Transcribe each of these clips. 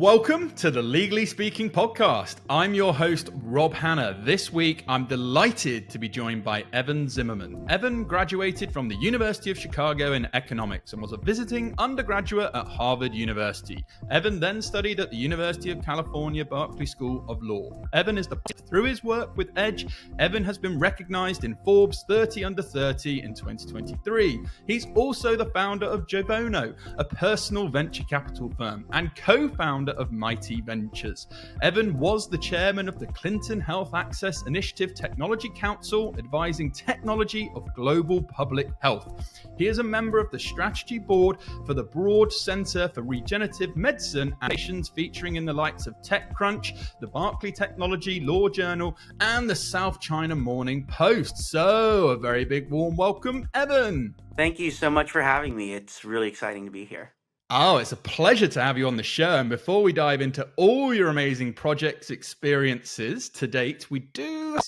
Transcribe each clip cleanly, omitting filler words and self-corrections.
Welcome to the Legally Speaking podcast. I'm your host, Rob Hanna. This week, I'm delighted to be joined by Evan Zimmerman. Evan graduated from the University of Chicago in economics and was a visiting undergraduate at Harvard University. Evan then studied at the University of California, Berkeley School of Law. Evan is through his work with Edge, Evan has been recognized in Forbes 30 Under 30 in 2023. He's also the founder of Jovono, a personal venture capital firm, and co-founder of Mighty Ventures. Evan was the chairman of the Clinton Health Access Initiative Technology Council, advising technology of global public health. He is a member of the strategy board for the Broad Center for Regenerative Medicine, and featuring in the likes of TechCrunch, the Berkeley Technology Law Journal, and the South China Morning Post. So, a very big warm welcome, Evan. Thank you so much for having me. It's really exciting to be here. Oh, it's a pleasure to have you on the show. And before we dive into all your amazing projects experiences to date, we do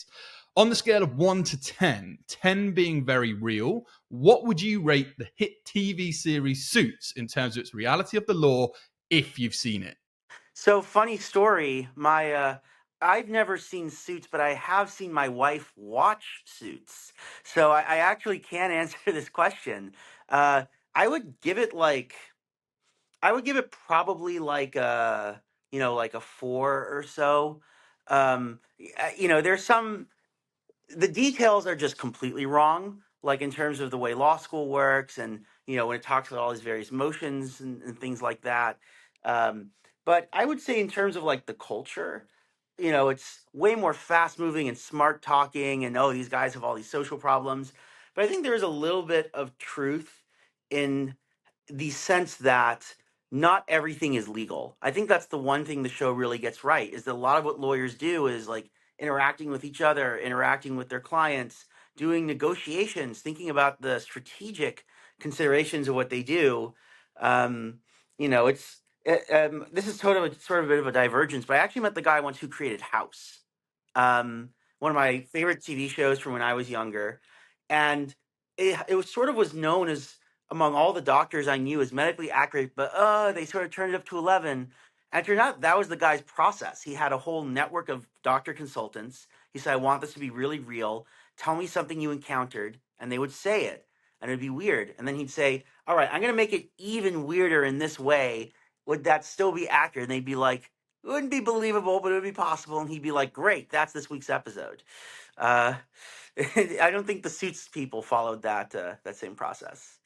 on the scale of 1 to 10, 10 being very real. What would you rate the hit TV series Suits in terms of its reality of the law, if you've seen it? So, funny story. I've never seen Suits, but I have seen my wife watch Suits. So I actually can answer this question. I would give it probably like a 4 or so. There's the details are just completely wrong, like in terms of the way law school works, and when it talks about all these various motions and things like that. Um, but I would say in terms of like the culture, it's way more fast moving and smart talking, and oh, these guys have all these social problems. But I think there is a little bit of truth in the sense that not everything is legal. I think that's the one thing the show really gets right, is that a lot of what lawyers do is like interacting with each other, interacting with their clients, doing negotiations, thinking about the strategic considerations of what they do. Um, this is sort of a bit of a divergence, but I actually met the guy once who created House, one of my favorite TV shows from when I was younger, and it was known as among all the doctors I knew as medically accurate, but they sort of turned it up to 11. And it turned out that was the guy's process. He had a whole network of doctor consultants. He said, I want this to be really real. Tell me something you encountered. And they would say it, and it'd be weird. And then he'd say, all right, I'm going to make it even weirder in this way. Would that still be accurate? And they'd be like, it wouldn't be believable, but it would be possible. And he'd be like, great, that's this week's episode. Uh, I don't think the Suits people followed that same process.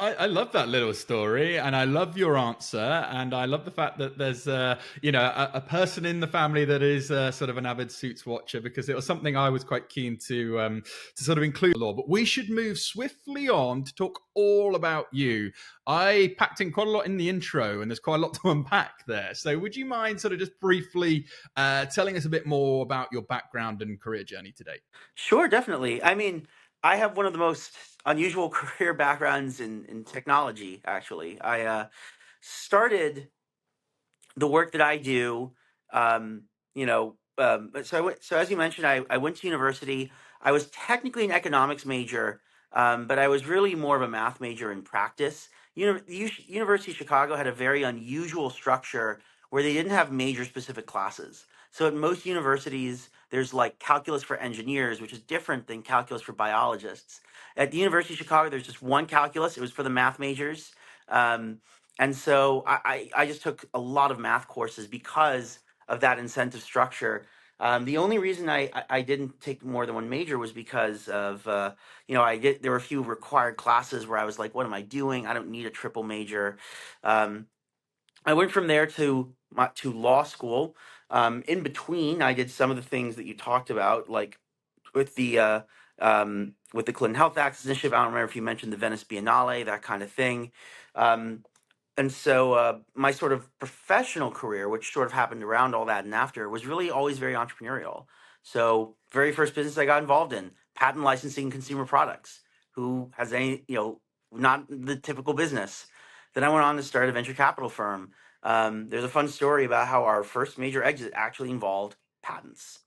I love that little story, and I love your answer, and I love the fact that there's a person in the family that is sort of an avid Suits watcher, because it was something I was quite keen to sort of include in the law. But we should move swiftly on to talk all about you. I packed in quite a lot in the intro, and there's quite a lot to unpack there. So would you mind sort of just briefly telling us a bit more about your background and career journey today? Sure, definitely. I mean, I have one of the most unusual career backgrounds in technology, actually. I started the work that I do, so as you mentioned, I went to university. I was technically an economics major, but I was really more of a math major in practice. University of Chicago had a very unusual structure where they didn't have major specific classes. So at most universities, there's like calculus for engineers, which is different than calculus for biologists. At the University of Chicago, there's just one calculus. It was for the math majors. Um, and so I just took a lot of math courses because of that incentive structure. The only reason I didn't take more than one major was because of, there were a few required classes where I was like, what am I doing? I don't need a triple major. Um, I went from there to law school. In between, I did some of the things that you talked about, like with the Clinton Health Access Initiative. I don't remember if you mentioned the Venice Biennale, that kind of thing. Um, and so my sort of professional career, which sort of happened around all that and after, was really always very entrepreneurial. So very first business I got involved in, patent licensing consumer products. Who has any, not the typical business. Then I went on to start a venture capital firm. There's a fun story about how our first major exit actually involved patents.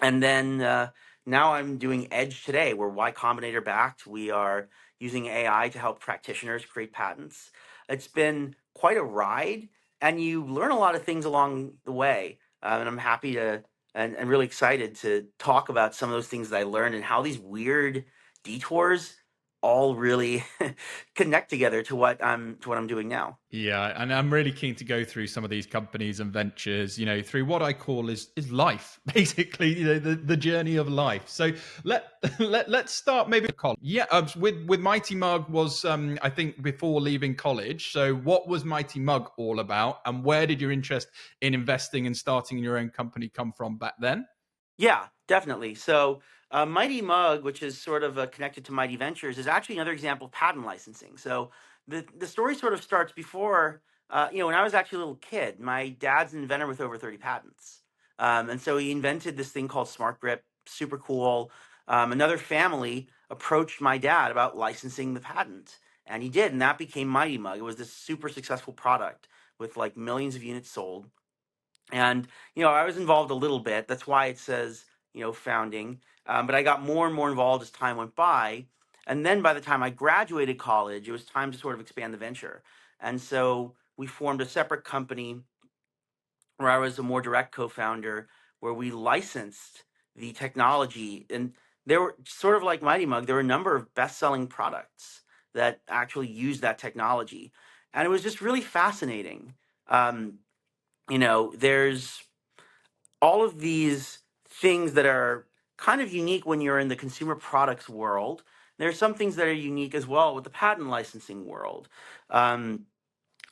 And then now I'm doing Edge today. We're Y Combinator backed. We are using AI to help practitioners create patents. It's been quite a ride, and you learn a lot of things along the way. And I'm happy to and really excited to talk about some of those things that I learned and how these weird detours all really connect together to what I'm doing now. Yeah, and I'm really keen to go through some of these companies and ventures, through what I call is life, basically, the journey of life. So let let's start maybe with college. Yeah, with Mighty Mug was I think before leaving college. So what was Mighty Mug all about, and where did your interest in investing and starting your own company come from back then? Yeah, definitely. So, Mighty Mug, which is sort of connected to Mighty Ventures, is actually another example of patent licensing. So, the story sort of starts before, when I was actually a little kid. My dad's an inventor with over 30 patents, and so he invented this thing called Smart Grip, super cool. Another family approached my dad about licensing the patent, and he did, and that became Mighty Mug. It was this super successful product with like millions of units sold. And, I was involved a little bit. That's why it says, founding. But I got more and more involved as time went by. And then by the time I graduated college, it was time to sort of expand the venture. And so we formed a separate company where I was a more direct co founder, where we licensed the technology. And there were sort of like Mighty Mug, there were a number of best selling products that actually used that technology. And it was just really fascinating. Um, there's all of these things that are kind of unique when you're in the consumer products world. There are some things that are unique as well with the patent licensing world. Um,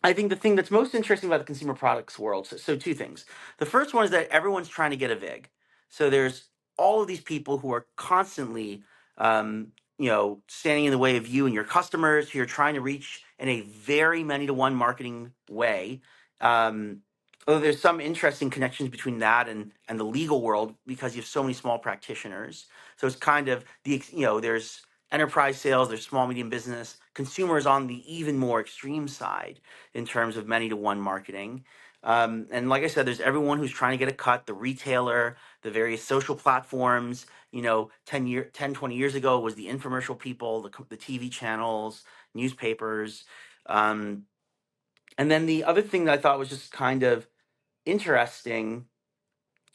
I think the thing that's most interesting about the consumer products world, so two things. The first one is that everyone's trying to get a VIG. So there's all of these people who are constantly, standing in the way of you and your customers who you're trying to reach in a very many to one marketing way. Um, Although there's some interesting connections between that and the legal world because you have so many small practitioners. So it's kind of there's enterprise sales, there's small medium business, consumers on the even more extreme side in terms of many to one marketing. And like I said, there's everyone who's trying to get a cut, the retailer, the various social platforms. 20 years ago was the infomercial people, the TV channels, newspapers. Um, and then the other thing that I thought was just kind of interesting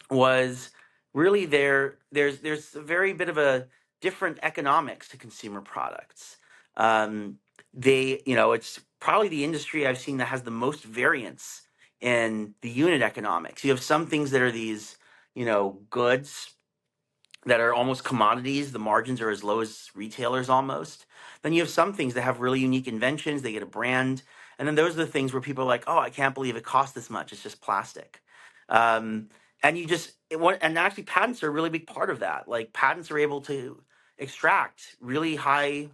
was really there's a very bit of a different economics to consumer products. It's probably the industry I've seen that has the most variance in the unit economics. You have some things that are these, goods that are almost commodities. The margins are as low as retailers almost. Then you have some things that have really unique inventions. They get a brand, and then those are the things where people are like, "Oh, I can't believe it cost this much. It's just plastic." Um, and actually, patents are a really big part of that. Like patents are able to extract really high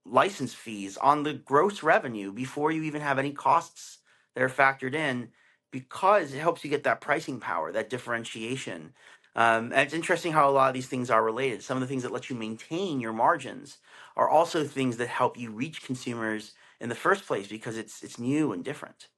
license fees on the gross revenue before you even have any costs that are factored in because it helps you get that pricing power, that differentiation. And it's interesting how a lot of these things are related. Some of the things that let you maintain your margins are also things that help you reach consumers in the first place because it's new and different.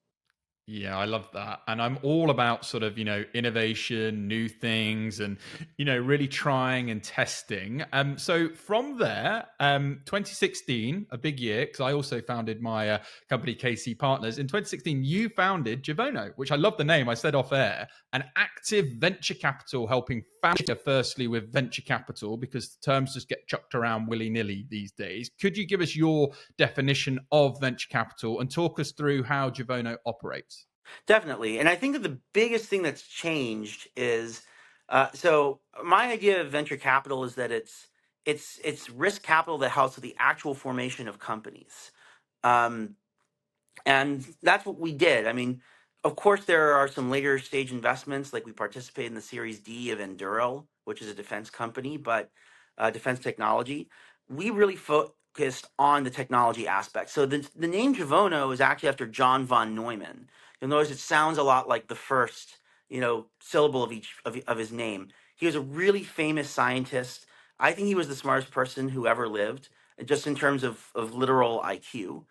Yeah, I love that. And I'm all about sort of, innovation, new things, and, really trying and testing. So from there, 2016, a big year, because I also founded my company, KC Partners. In 2016, you founded Jovono, which I love the name. I said off air, an active venture capital helping founder, firstly with venture capital, because the terms just get chucked around willy nilly these days. Could you give us your definition of venture capital and talk us through how Jovono operates? Definitely. And I think that the biggest thing that's changed is so my idea of venture capital is that it's risk capital that helps with the actual formation of companies. Um, and that's what we did. I mean, of course, there are some later stage investments, like we participated in the Series D of Enduro, which is a defense company, but defense technology. We really focused on the technology aspect. So the name Javono is actually after John von Neumann. You'll notice it sounds a lot like the first, syllable of of his name. He was a really famous scientist. I think he was the smartest person who ever lived, just in terms of literal IQ.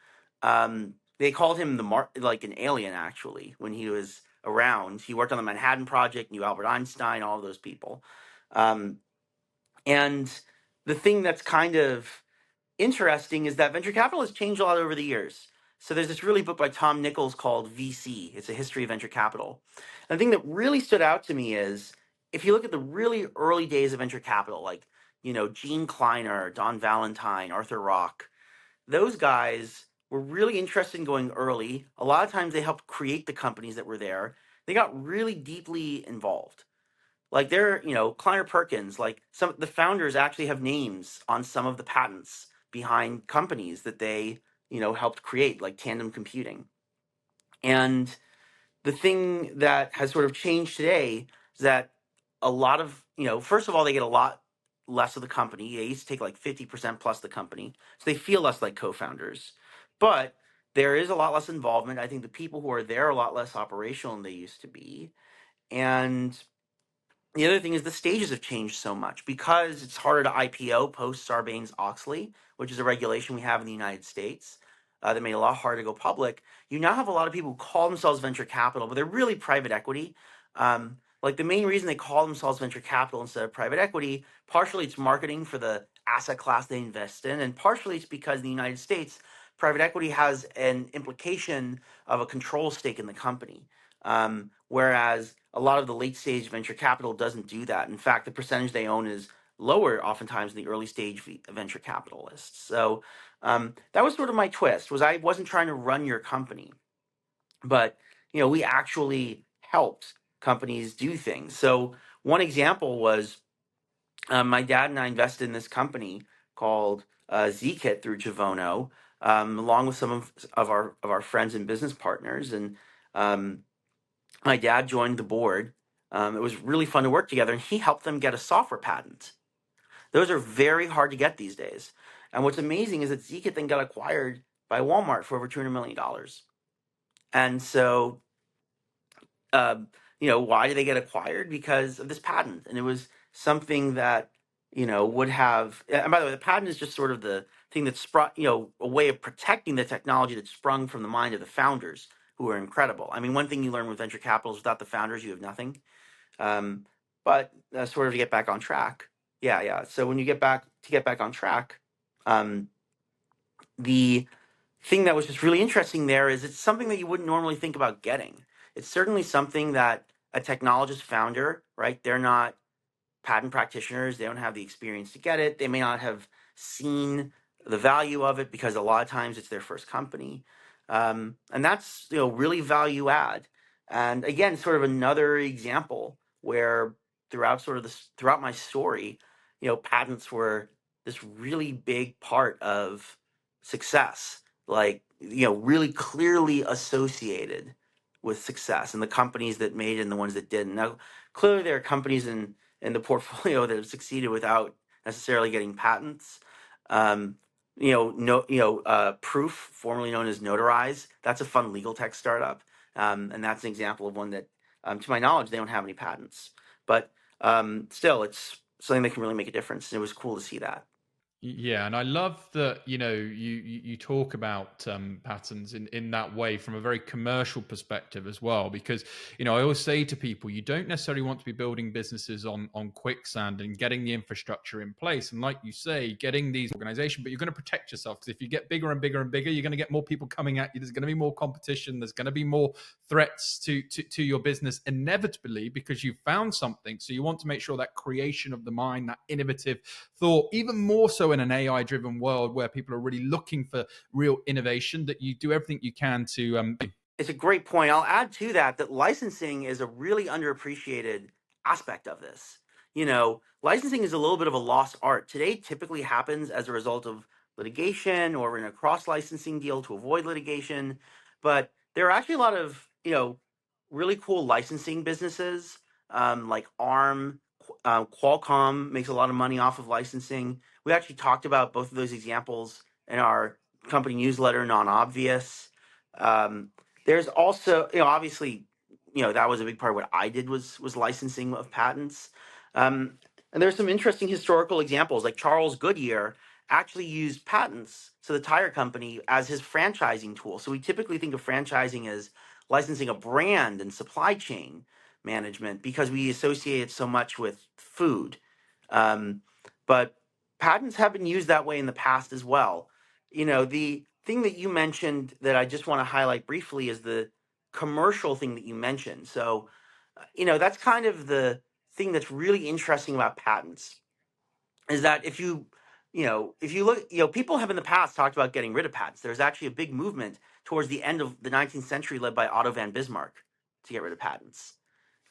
They called him like an alien actually when he was around. He worked on the Manhattan Project, knew Albert Einstein, all of those people. Um, and the thing that's kind of interesting is that venture capital has changed a lot over the years. So there's this really book by Tom Nichols called VC. It's a history of venture capital. And the thing that really stood out to me is if you look at the really early days of venture capital, like, Gene Kleiner, Don Valentine, Arthur Rock, those guys were really interested in going early. A lot of times they helped create the companies that were there. They got really deeply involved. Like Kleiner Perkins, like some the founders actually have names on some of the patents behind companies that they, helped create, like Tandem Computing. And the thing that has sort of changed today is that a lot of, first of all, they get a lot less of the company. They used to take like 50% plus the company. So they feel less like co-founders. But there is a lot less involvement. I think the people who are there are a lot less operational than they used to be. And the other thing is the stages have changed so much because it's harder to IPO post Sarbanes-Oxley, which is a regulation we have in the United States that made it a lot harder to go public. You now have a lot of people who call themselves venture capital, but they're really private equity. Like the main reason they call themselves venture capital instead of private equity, partially it's marketing for the asset class they invest in, and partially it's because in the United States, private equity has an implication of a control stake in the company. Whereas a lot of the late stage venture capital doesn't do that. In fact, the percentage they own is lower oftentimes than the early stage venture capitalists. So that was sort of my twist. Was I wasn't trying to run your company, but we actually helped companies do things. So one example was my dad and I invested in this company called Zkit through Jovono, along with some of our friends and business partners, and my dad joined the board. It was really fun to work together, and he helped them get a software patent. Those are very hard to get these days. And what's amazing is that Zkit then got acquired by Walmart for over $200 million. And so, why did they get acquired? Because of this patent. And it was something that, would have. And by the way, the patent is just sort of the thing that sprung, a way of protecting the technology that sprung from the mind of the founders, who are incredible. I mean, one thing you learn with venture capital is without the founders, you have nothing. But sort of to get back on track. Yeah. So when you get back on track, the thing that was just really interesting there is it's something that you wouldn't normally think about getting. It's certainly something that a technologist founder, right? They're not patent practitioners. They don't have the experience to get it. They may not have seen the value of it because a lot of times it's their first company. And that's, really value add. And again, sort of another example where throughout my story, patents were this really big part of success, like, really clearly associated with success, and the companies that made it and the ones that didn't. Now, clearly there are companies in the portfolio that have succeeded without necessarily getting patents. Proof, formerly known as Notarize, that's a fun legal tech startup, and that's an example of one that, to my knowledge, they don't have any patents, but still, it's something that can really make a difference. And it was cool to see that. Yeah, and I love that you talk about patterns in that way from a very commercial perspective as well, because I always say to people, you don't necessarily want to be building businesses on quicksand and getting the infrastructure in place, and like you say, getting these organizations, but you're going to protect yourself, because if you get bigger and bigger and bigger, you're going to get more people coming at you. There's going to be more competition. There's going to be more threats to your business inevitably, because you found something. So you want to make sure that creation of the mind, that innovative thought, even more so in an AI driven world where people are really looking for real innovation, that you do everything you can to It's a great point. I'll add to that licensing is a really underappreciated aspect of this. Licensing is a little bit of a lost art. Today typically happens as a result of litigation or in a cross licensing deal to avoid litigation. But there are actually a lot of, really cool licensing businesses, like ARM. Qualcomm makes a lot of money off of licensing. We actually talked about both of those examples in our company newsletter, Non-Obvious. There's also, obviously, that was a big part of what I did was licensing of patents. And there's some interesting historical examples, like Charles Goodyear actually used patents, so the tire company, as his franchising tool. So we typically think of franchising as licensing a brand and supply chain management because we associate it so much with food. But patents have been used that way in the past as well. The thing that you mentioned that I just want to highlight briefly is the commercial thing that you mentioned. So, that's kind of the thing that's really interesting about patents is that if you look, people have in the past talked about getting rid of patents. There's actually a big movement towards the end of the 19th century led by Otto von Bismarck to get rid of patents.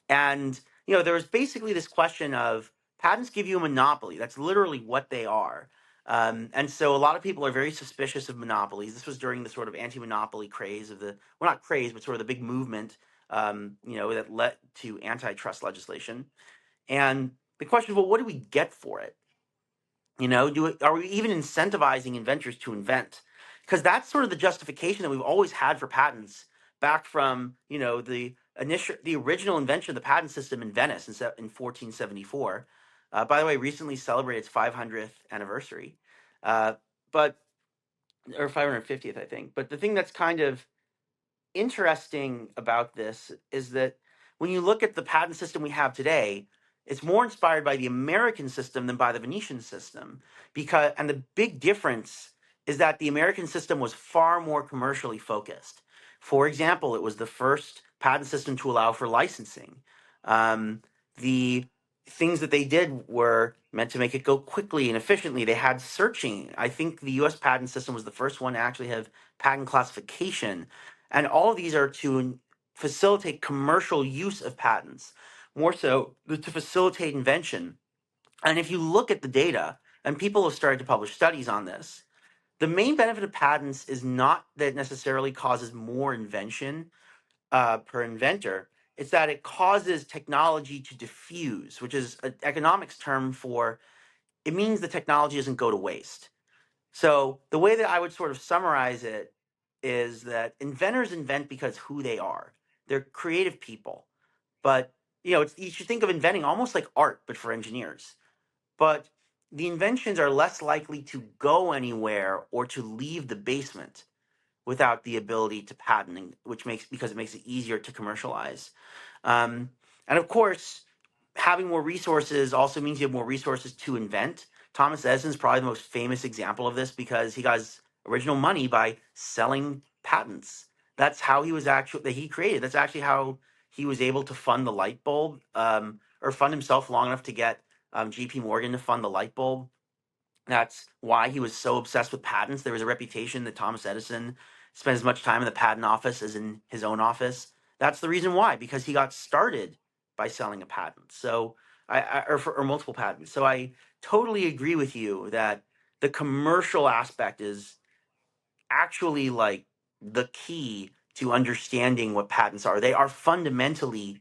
And, there was basically this question of patents give you a monopoly. That's literally what they are. And so a lot of people are very suspicious of monopolies. This was during the sort of anti-monopoly craze well, not craze, but sort of the big movement, that led to antitrust legislation. And the question is, well, what do we get for it? Are we even incentivizing inventors to invent? Because that's sort of the justification that we've always had for patents, back from the original invention of the patent system in Venice in 1474. By the way, recently celebrated its 500th anniversary, uh, but or 550th, I think. But the thing that's kind of interesting about this is that when you look at the patent system we have today, it's more inspired by the American system than by the Venetian system. And the big difference is that the American system was far more commercially focused. For example, it was the first patent system to allow for licensing. The things that they did were meant to make it go quickly and efficiently. They had searching. I think the US patent system was the first one to actually have patent classification. And all of these are to facilitate commercial use of patents, more so to facilitate invention. And if you look at the data, and people have started to publish studies on this, the main benefit of patents is not that it necessarily causes more invention per inventor. It's that it causes technology to diffuse, which is an economics term for it means the technology doesn't go to waste. So the way that I would sort of summarize it is that inventors invent because who they are. They're creative people. But you should think of inventing almost like art, but for engineers. But the inventions are less likely to go anywhere or to leave the basement without the ability to patent, because it makes it easier to commercialize. Um, and of course, having more resources also means you have more resources to invent. Thomas Edison is probably the most famous example of this because he got his original money by selling patents. That's how he created. That's actually how he was able to fund the light bulb, or fund himself long enough to get J.P. Morgan to fund the light bulb. That's why he was so obsessed with patents. There was a reputation that Thomas Edison spent as much time in the patent office as in his own office. That's the reason why, because he got started by selling a patent. So, or multiple patents. So I totally agree with you that the commercial aspect is actually like the key to understanding what patents are. They are fundamentally,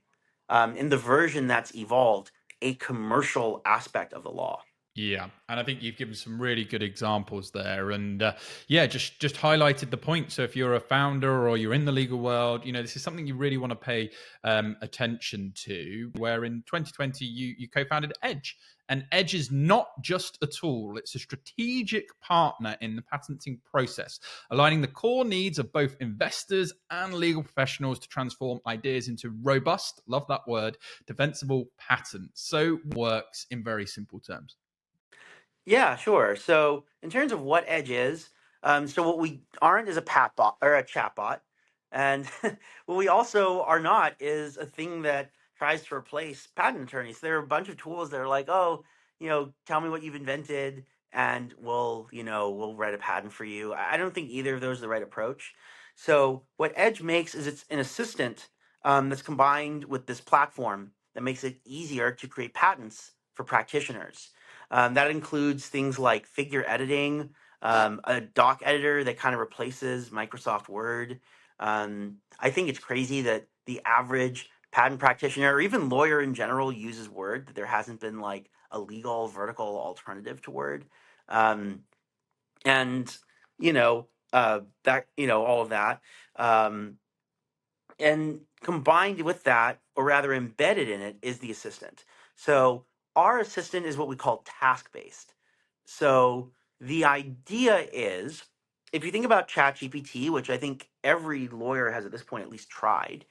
in the version that's evolved, a commercial aspect of the law. Yeah, and I think you've given some really good examples there, and yeah, just highlighted the point. So if you're a founder or you're in the legal world, this is something you really want to pay attention to. Where in 2020 you co-founded Edge, and Edge is not just a tool; it's a strategic partner in the patenting process, aligning the core needs of both investors and legal professionals to transform ideas into robust, love that word, defensible patents. So works in very simple terms. Yeah, sure. So in terms of what Edge is, so what we aren't is a pat bot or a chat bot, and what we also are not is a thing that tries to replace patent attorneys. There are a bunch of tools that are like, oh, tell me what you've invented, and we'll write a patent for you. I don't think either of those are the right approach. So what Edge makes is it's an assistant that's combined with this platform that makes it easier to create patents for practitioners. That includes things like figure editing, a doc editor that kind of replaces Microsoft Word. I think it's crazy that the average patent practitioner or even lawyer in general uses Word, that there hasn't been like a legal vertical alternative to Word. Um, and, all of that. Um, and combined with that, or rather embedded in it, is the assistant. So our assistant is what we call task based. So the idea is, if you think about ChatGPT, which I think every lawyer has at this point at least tried,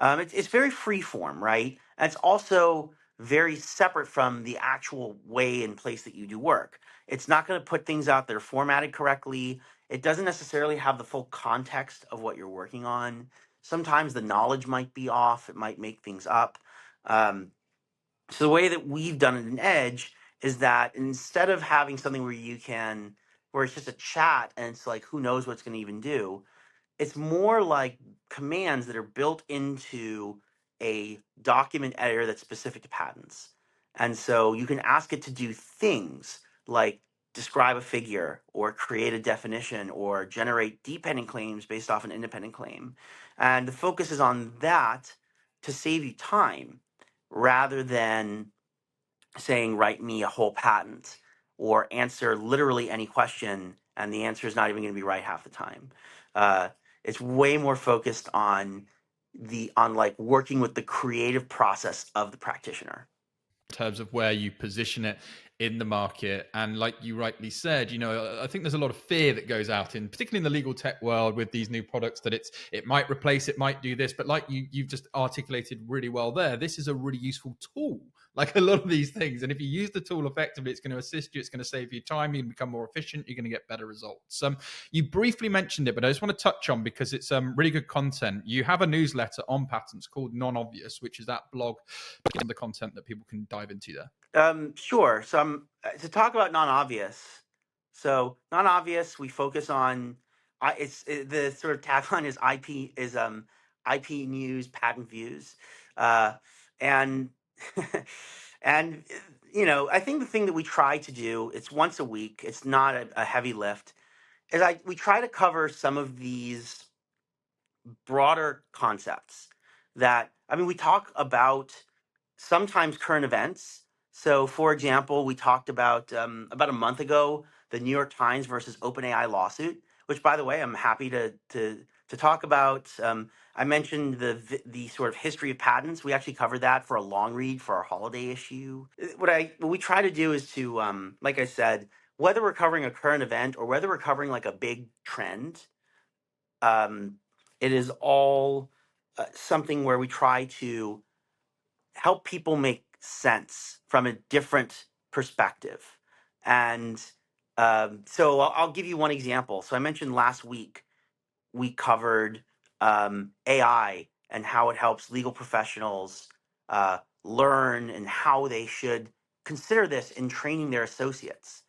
it's very free form, right? And it's also very separate from the actual way and place that you do work. It's not going to put things out that are formatted correctly. It doesn't necessarily have the full context of what you're working on. Sometimes the knowledge might be off. It might make things up. Um, so the way that we've done it in Edge is that instead of having something where it's just a chat and it's like, who knows what it's going to even do, it's more like commands that are built into a document editor that's specific to patents. And so you can ask it to do things like describe a figure or create a definition or generate dependent claims based off an independent claim. And the focus is on that to save you time rather than saying, write me a whole patent or answer literally any question, and the answer is not even going to be right half the time. It's way more focused on like working with the creative process of the practitioner. In terms of where you position it in the market. And like you rightly said, I think there's a lot of fear that goes out in, particularly in the legal tech world with these new products, that it might replace, it might do this. But like you've just articulated really well there, this is a really useful tool, like a lot of these things. And if you use the tool effectively, it's going to assist you, it's going to save you time, you can become more efficient, you're going to get better results. You briefly mentioned it, but I just want to touch on, because it's really good content. You have a newsletter on patents called Nonobvious, which is that blog and the content that people can dive into there. Sure. So to talk about non-obvious. So non-obvious, we focus on the sort of tagline is IP news, patent views, and and I think the thing that we try to do, it's once a week. It's not a heavy lift. We try to cover some of these broader concepts we talk about sometimes current events. So, for example, we talked about a month ago the New York Times versus OpenAI lawsuit, which, by the way, I'm happy to talk about. I mentioned the sort of history of patents. We actually covered that for a long read for our holiday issue. What we try to do is to, like I said, whether we're covering a current event or whether we're covering like a big trend, it is all something where we try to help people make sense from a different perspective. And so I'll give you one example. So I mentioned last week we covered AI and how it helps legal professionals learn and how they should consider this in training their associates.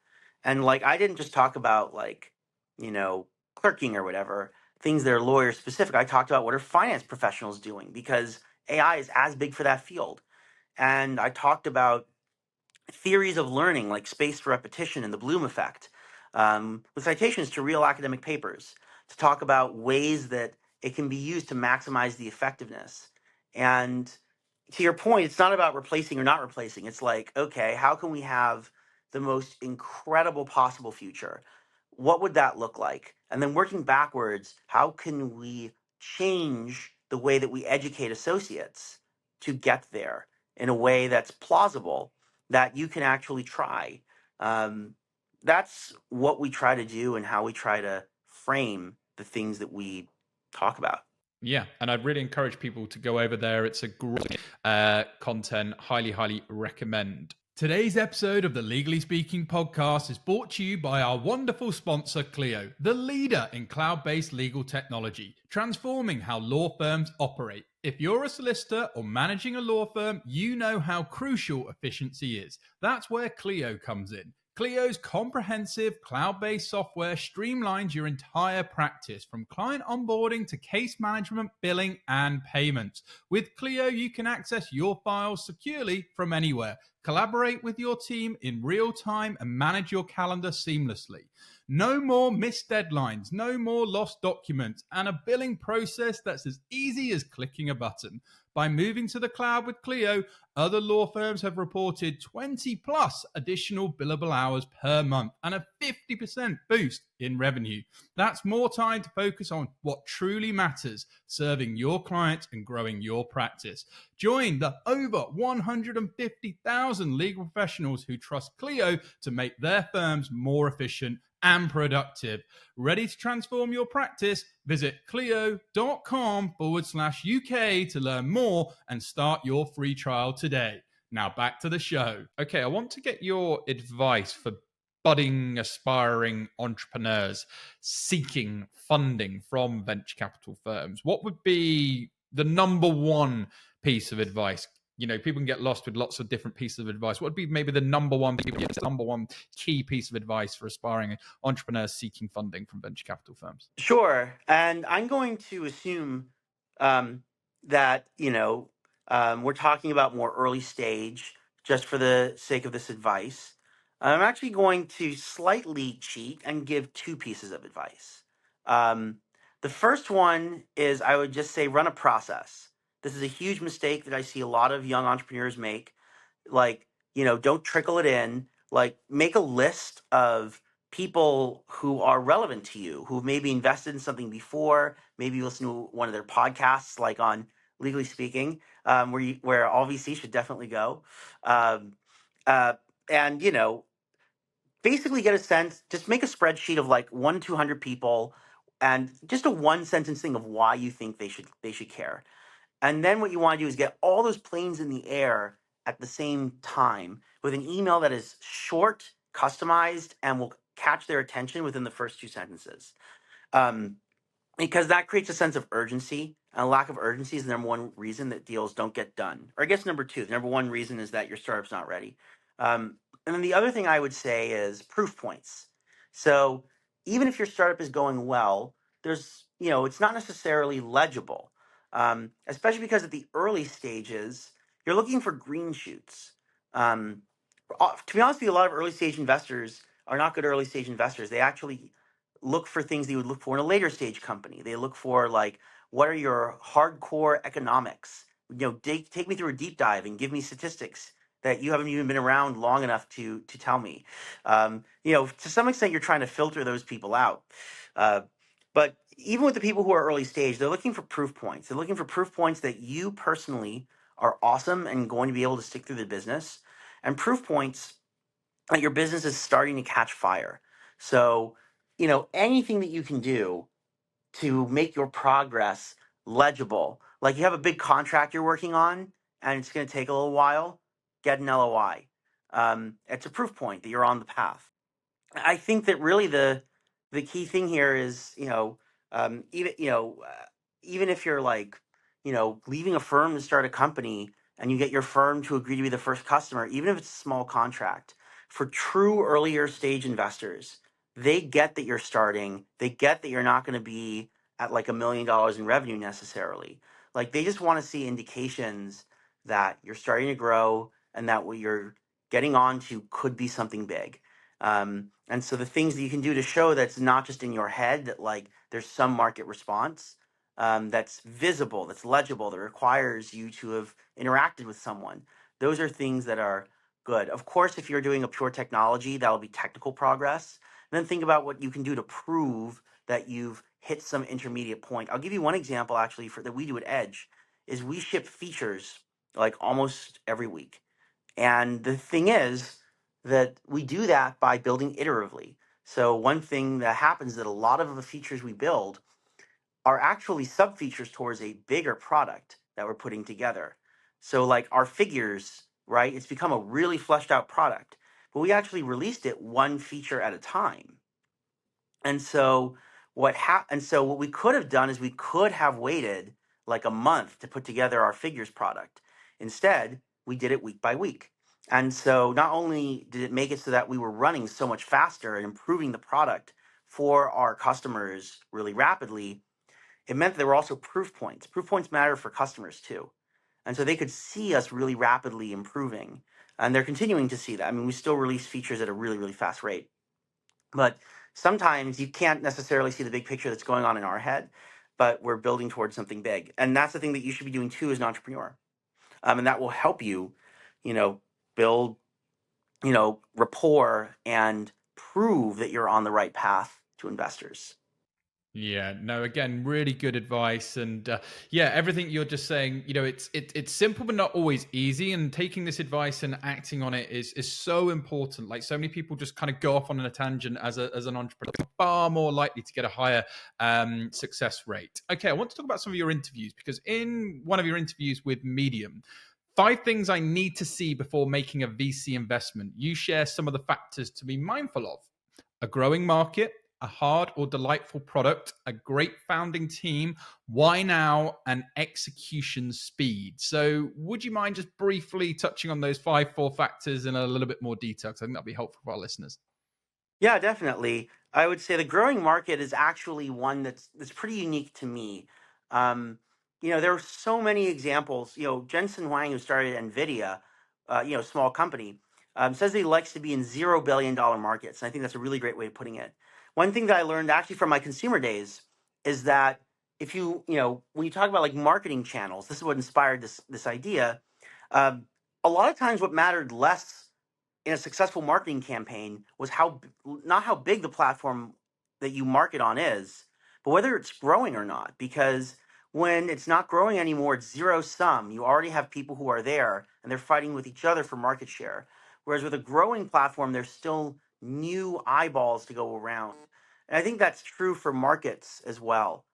And like, I didn't just talk about like, clerking or whatever, things that are lawyer specific. I talked about what are finance professionals doing, because AI is as big for that field. And I talked about theories of learning like spaced repetition and the Bloom effect, with citations to real academic papers to talk about ways that it can be used to maximize the effectiveness. And to your point, it's not about replacing or not replacing. It's like, okay, how can we have the most incredible possible future? What would that look like? And then working backwards, how can we change the way that we educate associates to get there in a way that's plausible, that you can actually try? That's what we try to do and how we try to frame the things that we talk about. Yeah, and I'd really encourage people to go over there. It's a great content, highly recommend. Today's episode of the Legally Speaking podcast is brought to you by our wonderful sponsor, Cilo, the leader in cloud-based legal technology, transforming how law firms operate. If you're a solicitor or managing a law firm, you know how crucial efficiency is. That's where Cilo comes in. Clio's comprehensive cloud-based software streamlines your entire practice, from client onboarding to case management, billing, and payments. With Clio, you can access your files securely from anywhere, collaborate with your team in real time, and manage your calendar seamlessly. No more missed deadlines, no more lost documents, and a billing process that's as easy as clicking a button. By moving to the cloud with Clio, other law firms have reported 20 plus additional billable hours per month and a 50% boost in revenue. That's more time to focus on what truly matters, serving your clients and growing your practice. Join the over 150,000 legal professionals who trust Clio to make their firms more efficient and productive. Ready to transform your practice? Visit clio.com/UK to learn more and start your free trial today. Now back to the show. Okay, I want to get your advice for budding, aspiring entrepreneurs seeking funding from venture capital firms, what would be the number one piece of advice? You know, people can get lost with lots of different pieces of advice. What would be maybe the number one key piece of advice for aspiring entrepreneurs seeking funding from venture capital firms? Sure. And I'm going to assume um, that, we're talking about more early stage just for the sake of this advice. I'm actually going to slightly cheat and give two pieces of advice. Um, the first one is I would just say run a process. This is a huge mistake that I see a lot of young entrepreneurs make. Like, don't trickle it in. Like, make a list of people who are relevant to you, who maybe invested in something before. Maybe you listen to one of their podcasts, like on Legally Speaking, where all VC should definitely go. Um, uh, and basically get a sense. Just make a spreadsheet of like 1 to 200 people, and just a one sentence thing of why you think they should care. And then what you want to do is get all those planes in the air at the same time with an email that is short, customized, and will catch their attention within the first two sentences. Um, because that creates a sense of urgency. And a lack of urgency is the number one reason that deals don't get done. Or I guess number two, the number one reason is that your startup's not ready. And then the other thing I would say is proof points. So even if your startup is going well, it's not necessarily legible, especially because at the early stages, you're looking for green shoots. Um, to be honest with you, a lot of early stage investors are not good early stage investors. They actually look for things they would look for in a later stage company. They look for, like, what are your hardcore economics? Take me through a deep dive and give me statistics that you haven't even been around long enough to tell me. To some extent, you're trying to filter those people out. Uh, but even with the people who are early stage, they're looking for proof points. They're looking for proof points that you personally are awesome and going to be able to stick through the business, and proof points that your business is starting to catch fire. So, anything that you can do to make your progress legible. Like, you have a big contract you're working on and it's going to take a little while, get an LOI. It's a proof point that you're on the path. I think that really the key thing here is, even if you're like, leaving a firm to start a company and you get your firm to agree to be the first customer, even if it's a small contract, for true earlier stage investors, they get that you're starting. They get that you're not going to be at like $1 million in revenue necessarily. Like, they just want to see indications that you're starting to grow and that what you're getting onto could be something big. And so the things that you can do to show that's not just in your head, that like there's some market response, that's visible, that's legible, that requires you to have interacted with someone. Those are things that are good. Of course, if you're doing a pure technology, that'll be technical progress. And then think about what you can do to prove that you've hit some intermediate point. I'll give you one example actually for that we do at Edge is we ship features like almost every week. And the thing is that we do that by building iteratively. So one thing that happens is that a lot of the features we build are actually sub features towards a bigger product that we're putting together. So like our figures, right? It's become a really fleshed out product, but we actually released it one feature at a time. And so what we could have done is we could have waited like a month to put together our figures product. Instead, we did it week by week. And so not only did it make it so that we were running so much faster and improving the product for our customers really rapidly, it meant there were also proof points. Proof points matter for customers too. And so they could see us really rapidly improving. And they're continuing to see that. I mean, we still release features at a really, really fast rate. But sometimes you can't necessarily see the big picture that's going on in our head, but we're building towards something big. And that's the thing that you should be doing too as an entrepreneur. And that will help you, build, rapport and prove that you're on the right path to investors. Yeah, no, again, really good advice. And yeah, everything you're just saying, it's simple but not always easy. And taking this advice and acting on it is so important. Like, so many people just kind of go off on a tangent as an entrepreneur, far more likely to get a higher success rate. Okay, I want to talk about some of your interviews, because in one of your interviews with Medium, 5 things I need to see before making a VC investment. You share some of the factors to be mindful of: a growing market, a hard or delightful product, a great founding team, why now, and execution speed. So, would you mind just briefly touching on those 4 factors in a little bit more detail? Because I think that'd be helpful for our listeners. Yeah, definitely. I would say the growing market is actually one that's pretty unique to me. Um, there are so many examples. Jensen Huang, who started NVIDIA, small company, says he likes to be in $0 billion markets. And I think that's a really great way of putting it. One thing that I learned actually from my consumer days is that if when you talk about like marketing channels, this is what inspired this idea. Um, a lot of times, what mattered less in a successful marketing campaign was not how big the platform that you market on is, but whether it's growing or not. Because when it's not growing anymore, it's zero sum. You already have people who are there and they're fighting with each other for market share. Whereas with a growing platform, there's still new eyeballs to go around. And I think that's true for markets as well.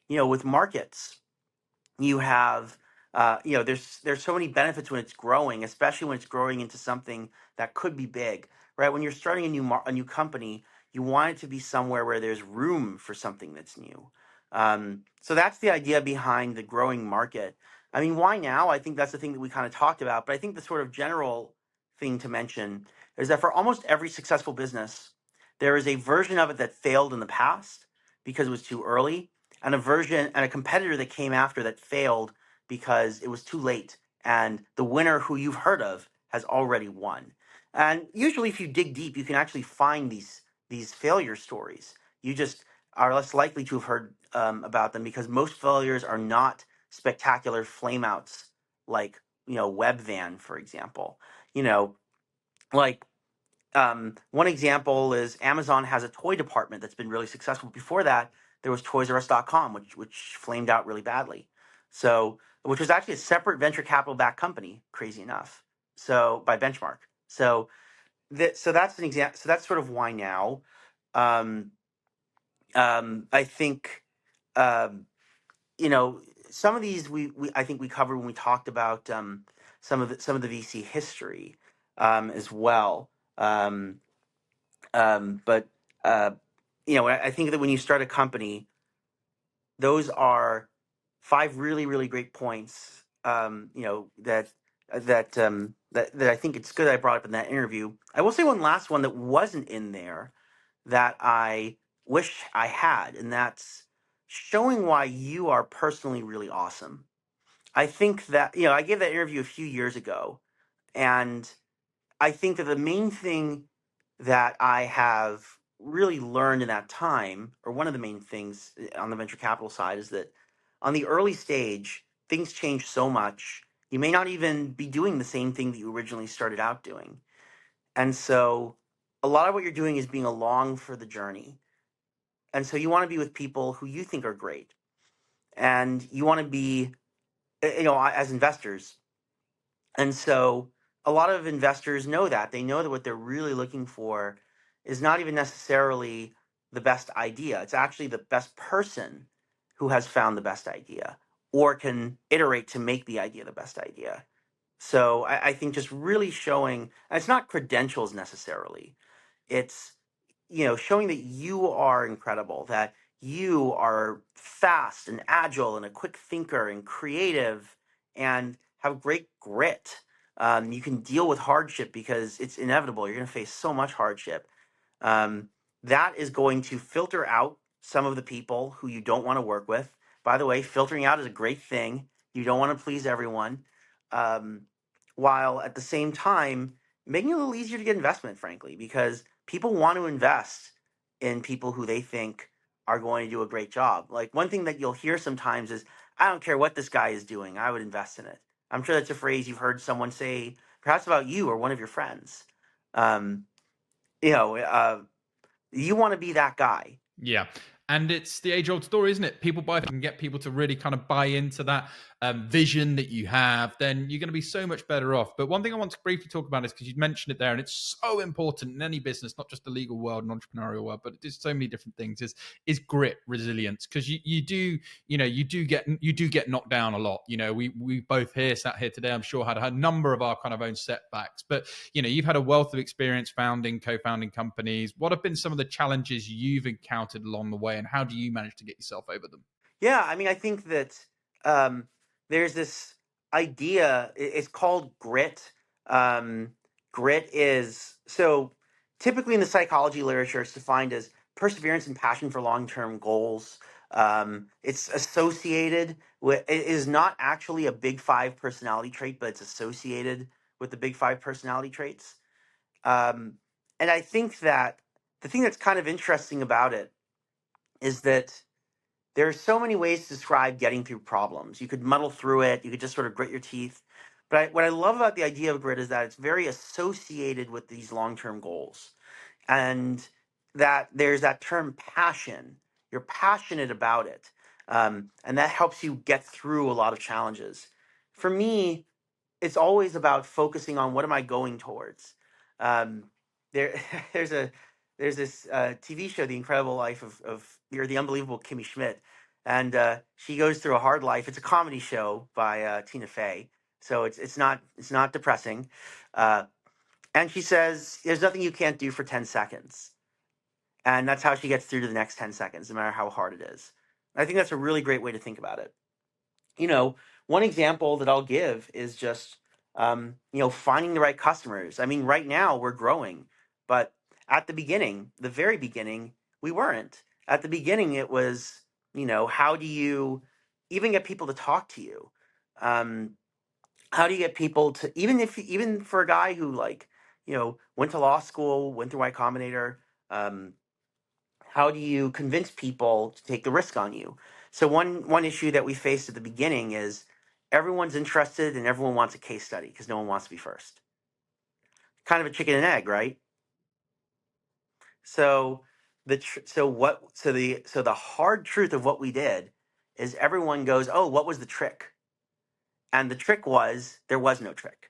With markets, you have there's so many benefits when it's growing, especially when it's growing into something that could be big, right? When you're starting a new company, you want it to be somewhere where there's room for something that's new. So that's the idea behind the growing market. I mean, why now? I think that's the thing that we kind of talked about, but I think the sort of general thing to mention is that for almost every successful business, there is a version of it that failed in the past because it was too early, and a version and a competitor that came after that failed because it was too late, and the winner who you've heard of has already won. And usually if you dig deep, you can actually find these failure stories. You just are less likely to have heard about them, because most failures are not spectacular flameouts like Webvan, for example. you know like one example is Amazon has a toy department that's been really successful. Before that, there was ToysRUs.com, which flamed out really badly. So, which was actually a separate venture capital backed company, crazy enough. So by Benchmark. So that's an example. So that's sort of why now. Um, I think um, you know some of these we I think we covered when we talked about some of the VC history as well. Um, but I think that when you start a company, those are 5 really, really great points. That I think it's good that I brought up in that interview. I will say one last one that wasn't in there that I wish I had, and that's showing why you are personally really awesome. I think that I gave that interview a few years ago, and I think that the main thing that I have really learned in that time, or one of the main things on the venture capital side, is that on the early stage, things change so much. You may not even be doing the same thing that you originally started out doing. And so a lot of what you're doing is being along for the journey. And so you want to be with people who you think are great. And you want to be, as investors, and so a lot of investors know that. They know that what they're really looking for is not even necessarily the best idea. It's actually the best person who has found the best idea or can iterate to make the idea the best idea. So I think just really showing, and it's not credentials necessarily. It's showing that you are incredible, that you are fast and agile and a quick thinker and creative and have great grit. You can deal with hardship because it's inevitable. You're going to face so much hardship. Um, that is going to filter out some of the people who you don't want to work with. By the way, filtering out is a great thing. You don't want to please everyone, um, while at the same time making it a little easier to get investment, frankly, because people want to invest in people who they think are going to do a great job. Like, one thing that you'll hear sometimes is, "I don't care what this guy is doing, I would invest in it." I'm sure that's a phrase you've heard someone say, perhaps about you or one of your friends. Um, you know, uh, you want to be that guy. Yeah. And it's the age old story, isn't it? People buy, if you can get people to really kind of buy into that vision that you have, then you're going to be so much better off. But one thing I want to briefly talk about is because you mentioned it there, and it's so important in any business, not just the legal world and entrepreneurial world, but it's so many different things. Is grit, resilience, because you do, you do get knocked down a lot. We both sat here today, I'm sure, had a number of our kind of own setbacks, but you've had a wealth of experience founding, co-founding companies. What have been some of the challenges you've encountered along the way, and how do you manage to get yourself over them? Yeah, I mean, I think that um, there's this idea. It's called grit. Um, Grit is so typically in the psychology literature, it's defined as perseverance and passion for long-term goals. It's associated with. It is not actually a Big Five personality trait, but it's associated with the Big Five personality traits. Um, and I think that the thing that's kind of interesting about it is that there are so many ways to describe getting through problems. You could muddle through it. You could just sort of grit your teeth. But what I love about the idea of grit is that it's very associated with these long-term goals, and that there's that term passion. You're passionate about it, and that helps you get through a lot of challenges. For me, it's always about focusing on what am I going towards. Um, there, there's a there's this TV show, The Incredible Life of or The Unbelievable Kimmy Schmidt, and she goes through a hard life. It's a comedy show by Tina Fey, so it's not depressing. Uh, and she says, "There's nothing you can't do for 10 seconds," and that's how she gets through to the next 10 seconds, no matter how hard it is. I think that's a really great way to think about it. you know, One example that I'll give is just, finding the right customers. I mean, right now we're growing, but at the beginning, the very beginning, we weren't. At the beginning, it was, how do you even get people to talk to you? Um, how do you get people to, even for a guy who went to law school, went through Y Combinator, um, how do you convince people to take the risk on you? So one issue that we faced at the beginning is everyone's interested and everyone wants a case study because no one wants to be first. Kind of a chicken and egg, right? So the hard truth of what we did is everyone goes, "Oh, what was the trick?" And the trick was there was no trick.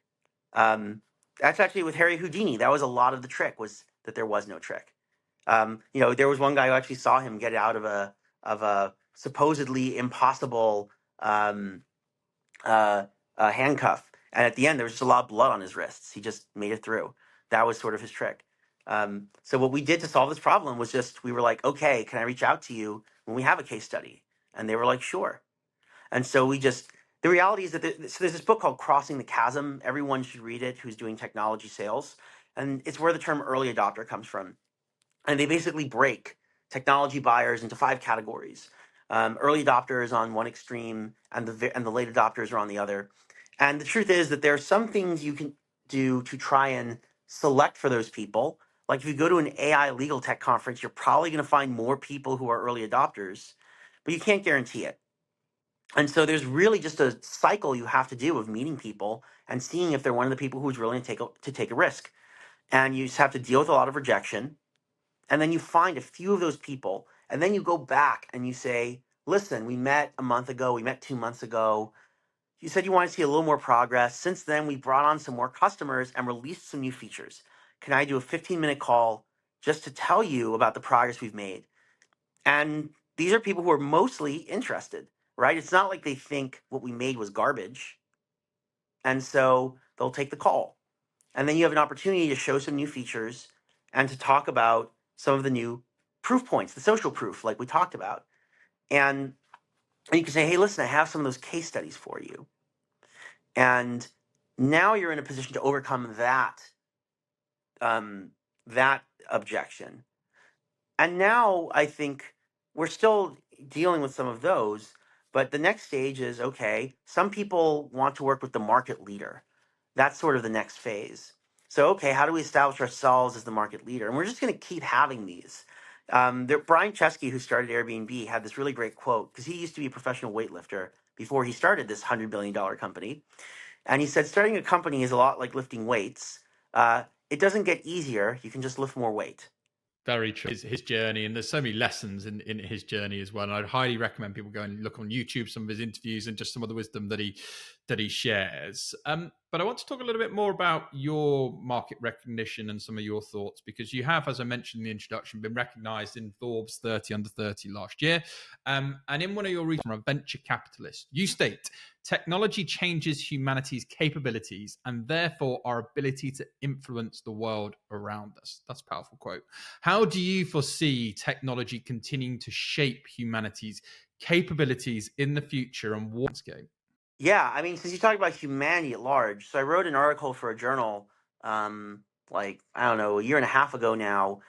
Um, that's actually with Harry Houdini. That was a lot of the trick, was that there was no trick. There was one guy who actually saw him get out of a supposedly impossible um, handcuff, and at the end there was just a lot of blood on his wrists. He just made it through. That was sort of his trick. So what we did to solve this problem was just we were like, okay, can I reach out to you when we have a case study? And they were like, sure. And so the reality is that so there's this book called Crossing the Chasm. Everyone should read it who's doing technology sales. And it's where the term early adopter comes from. And they basically break technology buyers into five categories. Early adopters on one extreme, and the late adopters are on the other. And the truth is that there are some things you can do to try and select for those people. Like if you go to an AI legal tech conference, you're probably going to find more people who are early adopters, but you can't guarantee it. And so there's really just a cycle you have to do of meeting people and seeing if they're one of the people who's willing to take a risk. And you just have to deal with a lot of rejection, and then you find a few of those people, and then you go back and you say, listen, we met a month ago, we met 2 months ago, you said you wanted to see a little more progress. Since then, we brought on some more customers and released some new features. Can I do a 15-minute call just to tell you about the progress we've made? And these are people who are mostly interested, right? It's not like they think what we made was garbage, and so they'll take the call. And then you have an opportunity to show some new features and to talk about some of the new proof points, the social proof, like we talked about. And you can say, hey, listen, I have some of those case studies for you. And now you're in a position to overcome that objection. And now I think we're still dealing with some of those, but the next stage is, okay, some people want to work with the market leader. That's sort of the next phase. So, okay, how do we establish ourselves as the market leader? And we're just going to keep having these. Brian Chesky, who started Airbnb, had this really great quote because he used to be a professional weightlifter before he started this $100 billion company. And he said, starting a company is a lot like lifting weights. It doesn't get easier. You can just lift more weight. Very true. His journey, and there's so many lessons in his journey as well. And I'd highly recommend people go and look on YouTube some of his interviews and just some of the wisdom that he shares. But I want to talk a little bit more about your market recognition and some of your thoughts, because you have, as I mentioned in the introduction, been recognized in Forbes 30 under 30 last year. And in one of your reads from a venture capitalist, you state technology changes humanity's capabilities and therefore our ability to influence the world around us. That's a powerful quote. How do you foresee technology continuing to shape humanity's capabilities in the future, and what landscape? Yeah, I mean, since you talk about humanity at large, so I wrote an article for a journal, like I don't know, a year and a half ago now.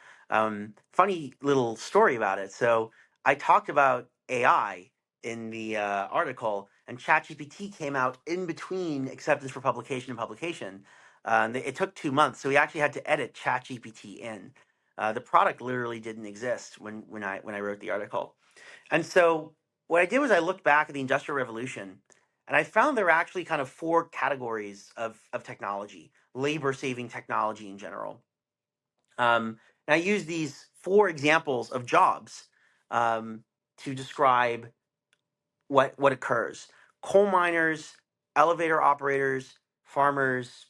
Funny little story about it. So I talked about AI in the article, and ChatGPT came out in between acceptance for publication and publication. It took 2 months, so we actually had to edit ChatGPT in. The product literally didn't exist when I wrote the article. And so what I did was I looked back at the Industrial Revolution, and I found there were actually kind of four categories of technology, labor saving technology in general. And I used these four examples of jobs to describe what occurs: coal miners, elevator operators, farmers,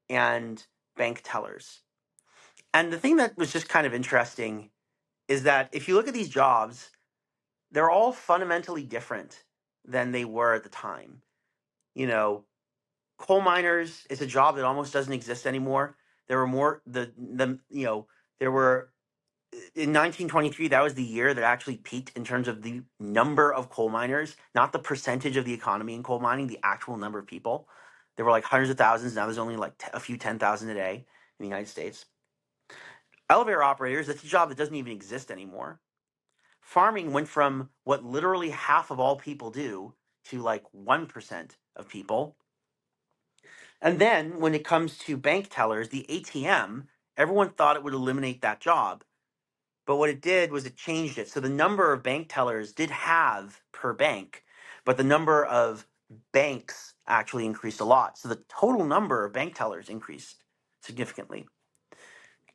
and bank tellers. And the thing that was just kind of interesting is that if you look at these jobs, they're all fundamentally different than they were at the time. You know, coal miners is a job that almost doesn't exist anymore. There were more the you know there were in 1923, that was the year that actually peaked in terms of the number of coal miners, not the percentage of the economy in coal mining, the actual number of people. There were like hundreds of thousands. Now there's only like a few 10,000 a day in the United States. Elevator operators, that's a job that doesn't even exist anymore. Farming went from what literally half of all people do to like 1% of people. And then when it comes to bank tellers, the ATM, everyone thought it would eliminate that job. But what it did was it changed it. So the number of bank tellers did halve per bank, but the number of banks actually increased a lot. So the total number of bank tellers increased significantly.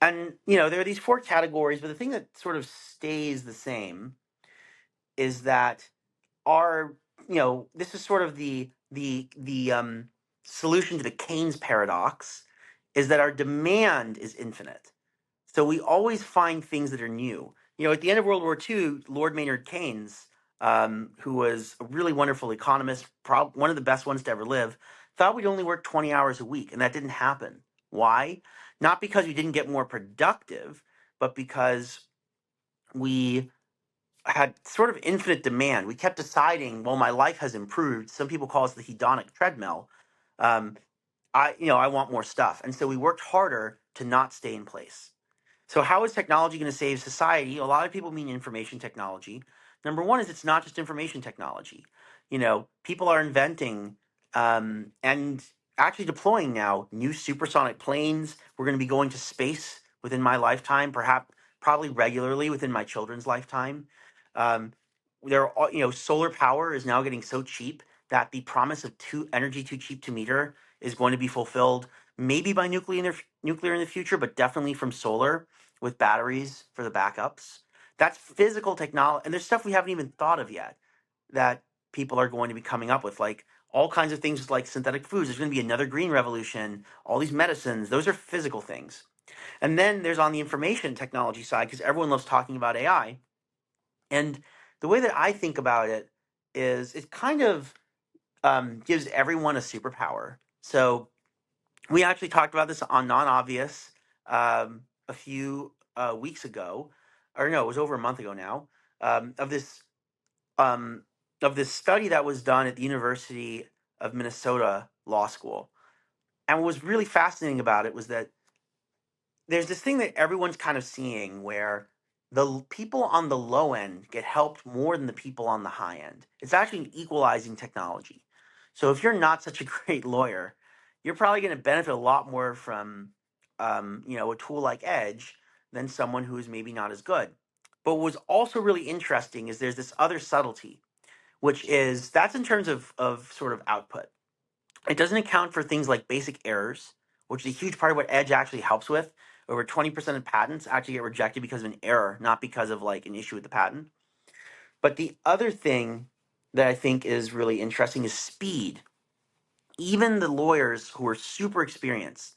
And there are these four categories, but the thing that sort of stays the same is that our this is sort of the solution to the Keynes paradox, is that our demand is infinite. So we always find things that are new. At the end of World War II, Lord Maynard Keynes, who was a really wonderful economist, one of the best ones to ever live, thought we'd only work 20 hours a week, and that didn't happen. Why? Not because we didn't get more productive, but because we had sort of infinite demand. We kept deciding, well, my life has improved. Some people call it the hedonic treadmill. Um, I want more stuff, and so we worked harder to not stay in place. So how is technology going to save society? A lot of people mean information technology. Number one is it's not just information technology. People are inventing and actually deploying now new supersonic planes. We're going to be going to space within my lifetime, perhaps probably regularly within my children's lifetime. Um, solar power is now getting so cheap that the promise of energy too cheap to meter is going to be fulfilled, maybe by nuclear in the future, but definitely from solar with batteries for the backups. That's physical technology, and there's stuff we haven't even thought of yet that people are going to be coming up with, like all kinds of things like synthetic foods. There's going to be another green revolution. All these medicines, those are physical things. And then there's on the information technology side, because everyone loves talking about AI. And the way that I think about it is it kind of gives everyone a superpower. So we actually talked about this on Non-Obvious a few weeks ago, or no, it was over a month ago now, um, of this um, of this study that was done at the University of Minnesota Law School. And what was really fascinating about it was that there's this thing that everyone's kind of seeing where people on the low end get helped more than the people on the high end. It's actually an equalizing technology. So if you're not such a great lawyer, you're probably going to benefit a lot more from a tool like Edge than someone who's maybe not as good. But what was also really interesting is there's this other subtlety, which is that's in terms of sort of output. It doesn't account for things like basic errors, which is a huge part of what Edge actually helps with. over 20% of patents actually get rejected because of an error, not because of like an issue with the patent. But the other thing that I think is really interesting is speed. Even the lawyers who are super experienced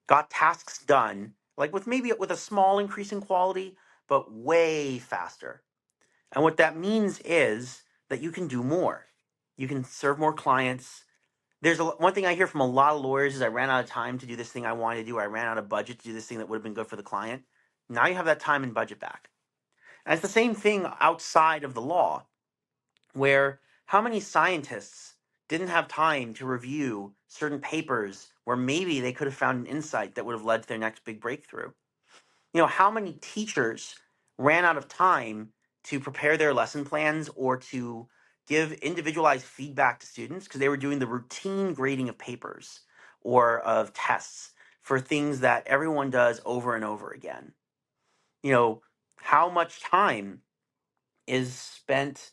got tasks done, like with maybe with a small increase in quality, but way faster. And what that means is that you can do more. You can serve more clients. One thing I hear from a lot of lawyers is I ran out of time to do this thing I wanted to do. I ran out of budget to do this thing that would have been good for the client. Now you have that time and budget back. And it's the same thing outside of the law, where how many scientists didn't have time to review certain papers where maybe they could have found an insight that would have led to their next big breakthrough? How many teachers ran out of time to prepare their lesson plans or to give individualized feedback to students because they were doing the routine grading of papers or of tests for things that everyone does over and over again? How much time is spent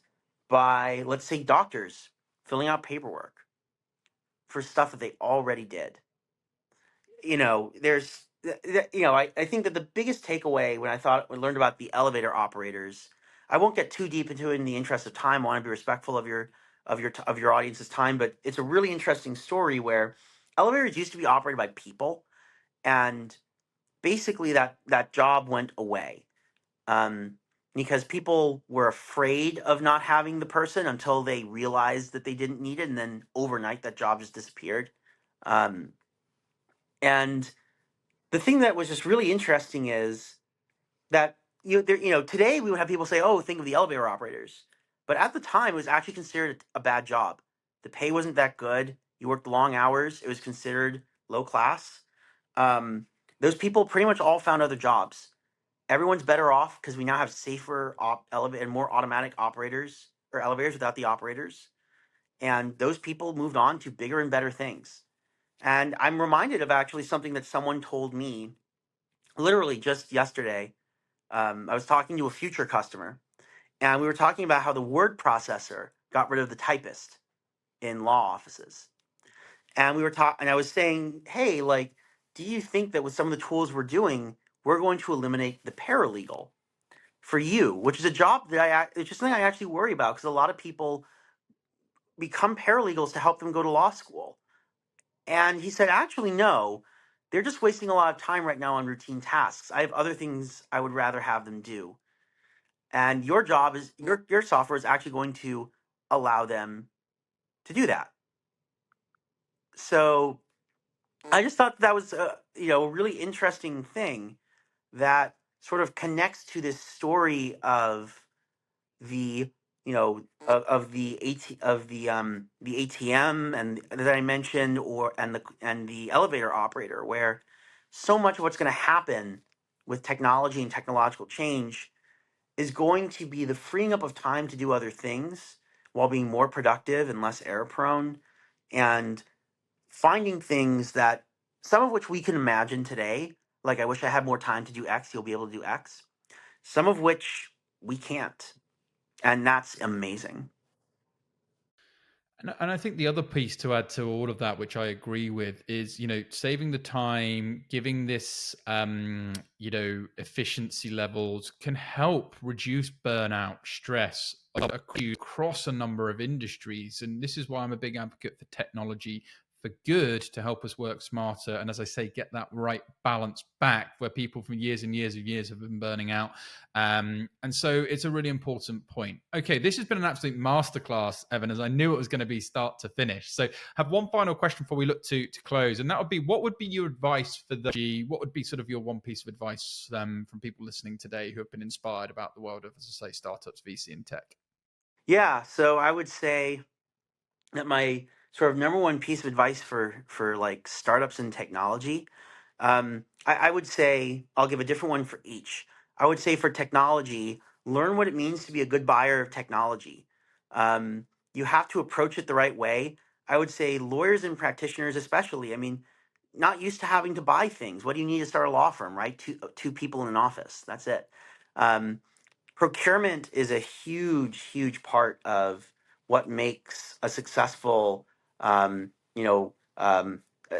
by, let's say, doctors filling out paperwork for stuff that they already did? There's, I think that the biggest takeaway when I learned about the elevator operators, I won't get too deep into it in the interest of time. I want to be respectful of your audience's time, but it's a really interesting story where elevators used to be operated by people, and basically that job went away. Um, because people were afraid of not having the person until they realized that they didn't need it, and then overnight that job just disappeared. Um, and the thing that was just really interesting is that today we would have people say, "Oh, think of the elevator operators," but at the time it was actually considered a bad job. The pay wasn't that good. You worked long hours. It was considered low class. Um, those people pretty much all found other jobs. Everyone's better off because we now have safer elevator and more automatic operators or elevators without the operators. And those people moved on to bigger and better things. And I'm reminded of actually something that someone told me literally just yesterday. I was talking to a future customer, and we were talking about how the word processor got rid of the typist in law offices. And I was saying, hey, like, do you think that with some of the tools we're doing, we're going to eliminate the paralegal for you, which is a job that it's just something I actually worry about because a lot of people become paralegals to help them go to law school. And he said, actually, no, they're just wasting a lot of time right now on routine tasks. I have other things I would rather have them do. And your job is your software is actually going to allow them to do that. So I just thought that was a really interesting thing that sort of connects to this story of the of the the ATM and that I mentioned, and the elevator operator, where so much of what's going to happen with technology and technological change is going to be the freeing up of time to do other things while being more productive and less error prone, and finding things that some of which we can imagine today, like I wish I had more time to do X, you'll be able to do X, some of which we can't, and that's amazing. And I think the other piece to add to all of that, which I agree with, is saving the time, giving this efficiency levels can help reduce burnout, stress across a number of industries. And this is why I'm a big advocate for technology for good to help us work smarter. And as I say, get that right balance back where people from years and years and years have been burning out. And so it's a really important point. Okay, this has been an absolute masterclass, Evan, as I knew it was going to be start to finish. So I have one final question before we look to close. And that would be, what would be your advice for what would be sort of your one piece of advice from people listening today who have been inspired about the world of, as I say, startups, VC, and tech? Yeah, so I would say that my sort of number one piece of advice for like startups in technology, I would say I'll give a different one for each. I would say for technology, learn what it means to be a good buyer of technology. You have to approach it the right way. I would say lawyers and practitioners, especially. I mean, not used to having to buy things. What do you need to start a law firm, right? Two people in an office. That's it. Um, Procurement is a huge part of what makes a successful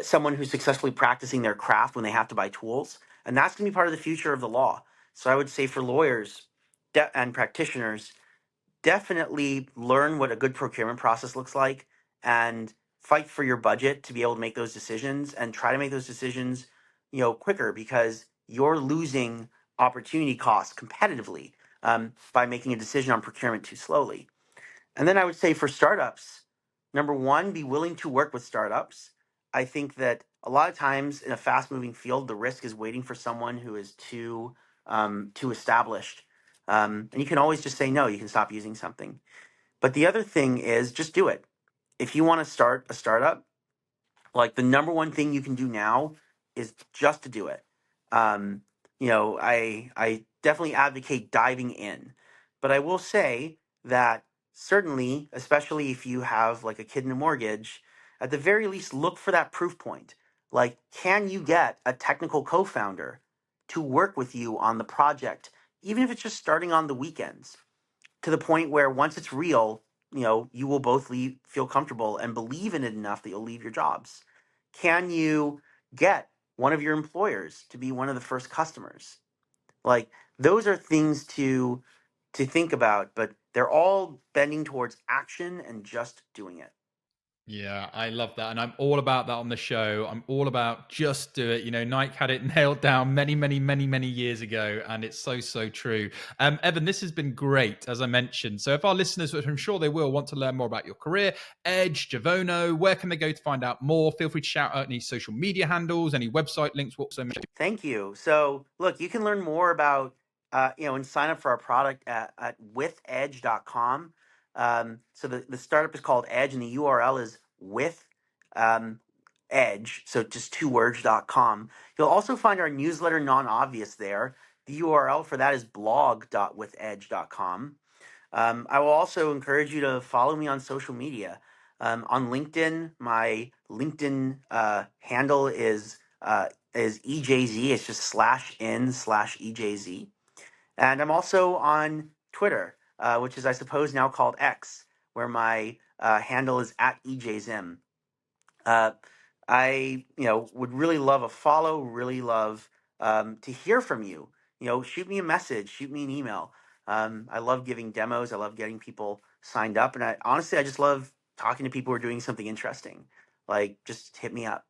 someone who's successfully practicing their craft when they have to buy tools. And that's going to be part of the future of the law. So I would say for lawyers and practitioners, definitely learn what a good procurement process looks like and fight for your budget to be able to make those decisions, and try to make those decisions, quicker, because you're losing opportunity costs competitively by making a decision on procurement too slowly. And then I would say for startups, number one, be willing to work with startups. I think that a lot of times in a fast moving field, the risk is waiting for someone who is too established. And you can always just say no, you can stop using something. But the other thing is just do it. If you want to start a startup, like the number one thing you can do now is just to do it. I definitely advocate diving in, but I will say that certainly, especially if you have like a kid and a mortgage, at the very least, look for that proof point. Like, can you get a technical co-founder to work with you on the project, even if it's just starting on the weekends, to the point where once it's real, you will both feel comfortable and believe in it enough that you'll leave your jobs. Can you get one of your employers to be one of the first customers? Like, those are things to think about, but they're all bending towards action and just doing it. Yeah, I love that. And I'm all about that on the show. I'm all about just do it. Nike had it nailed down many, many, many, many years ago. And it's so, so true. Evan, this has been great, as I mentioned. So if our listeners, which I'm sure they will, want to learn more about your career, Edge, Jovono, where can they go to find out more? Feel free to shout out any social media handles, any website links, whatsoever. Thank you. So look, you can learn more about, and sign up for our product at withedge.com. So the startup is called Edge, and the URL is with Edge, so just 2words.com. You'll also find our newsletter Nonobvious there. The URL for that is blog.withedge.com. I will also encourage you to follow me on social media. On LinkedIn, my LinkedIn handle is EJZ. It's just /in/EJZ. And I'm also on Twitter, which is, I suppose, now called X, where my handle is @EJZim. I would really love a follow, really love to hear from you. Shoot me a message, shoot me an email. I love giving demos. I love getting people signed up. And I just love talking to people who are doing something interesting. Like, just hit me up.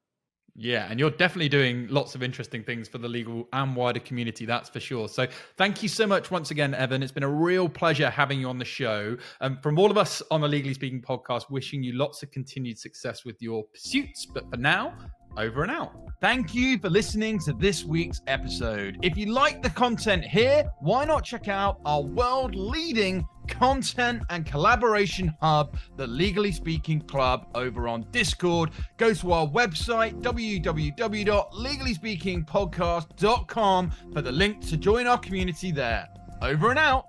Yeah, and you're definitely doing lots of interesting things for the legal and wider community, that's for sure. So thank you so much once again, Evan. It's been a real pleasure having you on the show. From all of us on the Legally Speaking podcast, wishing you lots of continued success with your pursuits. But for now, over and out. Thank you for listening to this week's episode. If you like the content here, why not check out our world-leading content and collaboration hub, the Legally Speaking Club, over on Discord. Go to our website, www.legallyspeakingpodcast.com, for the link to join our community there. Over and out.